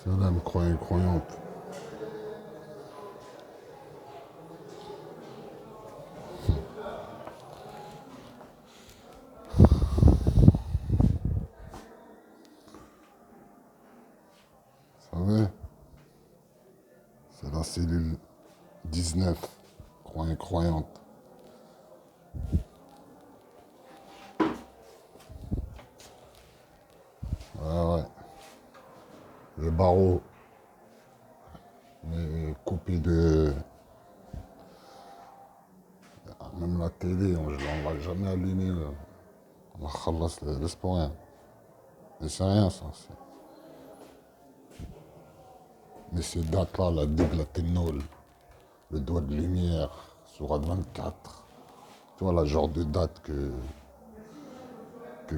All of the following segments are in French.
Salam, croyant, croyante. Vous savez, c'est la cellule 19, croyant, croyante. Ouais, ouais. Le barreau est coupé de... Même la télé, on ne l'a jamais allumé. On khalas, laisse pour rien. Mais c'est rien, ça. Mais ces dates-là, la double, la ténol, le doigt de lumière, Sourate 24. Tu vois, la genre de date que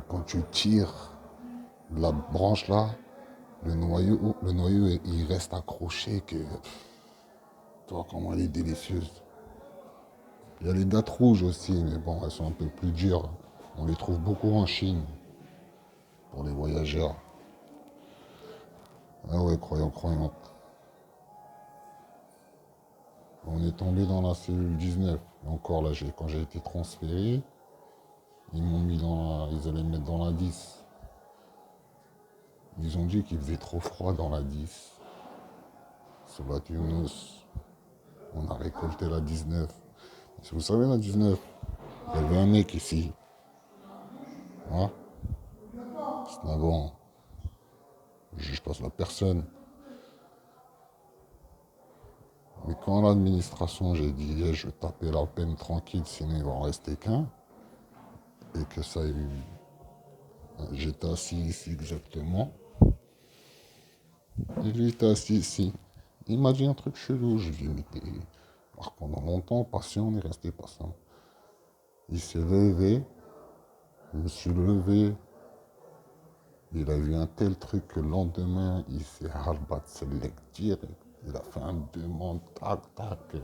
quand tu tires de la branche là, le noyau il reste accroché que. Tu vois comment elle est délicieuse. Il y a les dates rouges aussi, mais bon, elles sont un peu plus dures. On les trouve beaucoup en Chine, pour les voyageurs. Ah ouais, croyant, croyante. On est tombé dans la cellule 19. Et encore là, quand j'ai été transféré, ils m'ont mis ils allaient me mettre dans la 10. Ils ont dit qu'il faisait trop froid dans la 10. Solat Younous, on a récolté la 19. Si vous savez la 19, il y avait un mec ici. Hein? C'est un bon. Je passe la personne. Mais quand l'administration, j'ai dit, eh, je vais taper la peine tranquille, sinon il va en rester qu'un. Et que ça, j'étais assis ici exactement. Et lui était assis ici. Il m'a dit un truc chelou. Je lui ai dit, mais alors, pendant longtemps, patient, on est resté patient. Il s'est levé, je me suis levé. Il a vu un tel truc que le lendemain, il s'est halbat select direct. Il a fait un demande, tac, tac. Et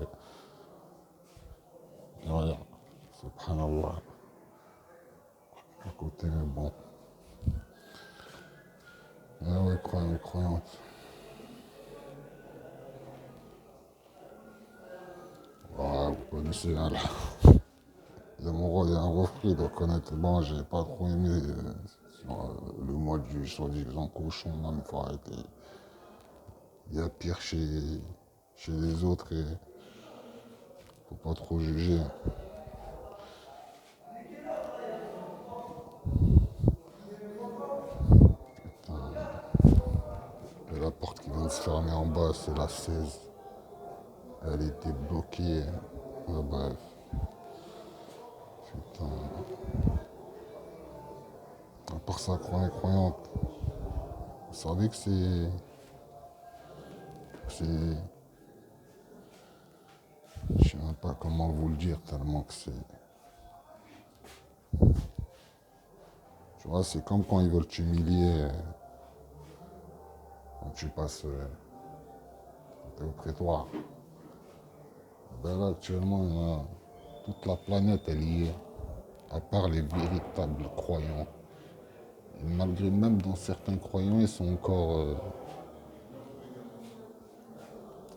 voilà, subhanallah. À côté, mais bon. Ah ouais, croyant, croyante. Ah, vous connaissez, hein, là. Il y a un reflet, il doit connaître. Bon, j'ai pas trop aimé sur, le mois du soi-disant cochon. Non, mais faut arrêter. Il y a pire chez les autres et faut pas trop juger. Et la porte qui vient de se fermer en bas, c'est la 16. Elle était bloquée. Ah, bref, putain. À part ça, croyante. Vous savez que c'est. Je sais même pas comment vous le dire tellement que c'est. Tu vois, c'est comme quand ils veulent t'humilier. Quand tu passes. T'es au prétoire. Ben là, actuellement, toute la planète, elle y est. À part les véritables croyants. Et malgré même dans certains croyants, ils sont encore.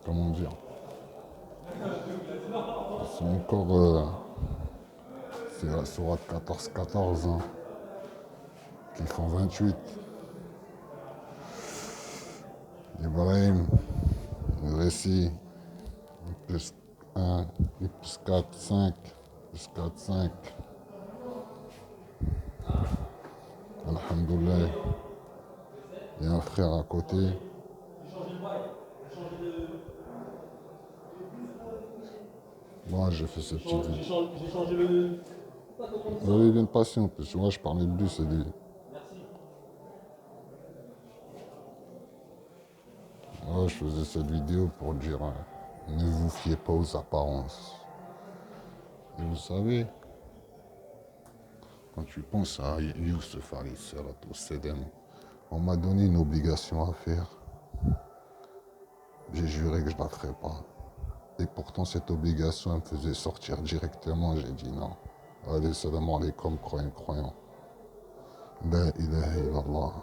Comment dire? Ils sont encore. C'est la sourate 14-14, hein, qui font 28. Ibrahim, le récit, plus 1, plus 4, 5, plus 4, 5. Alhamdoulilah, il y a un frère à côté. Moi, j'ai fait ce petit vidéo. J'ai changé le. Oui, il vient de passer en plus. Moi, je parlais de lui, c'est lui. Ouais, je faisais cette vidéo pour dire ne vous fiez pas aux apparences. Et vous savez, quand tu penses à Youssef alayhi salatu wassalam, on m'a donné une obligation à faire. J'ai juré que je ne la ferais pas. Et pourtant, cette obligation, elle me faisait sortir directement. J'ai dit non. Allez, salam alaikum, croyant, croyant. La ilaha illallah.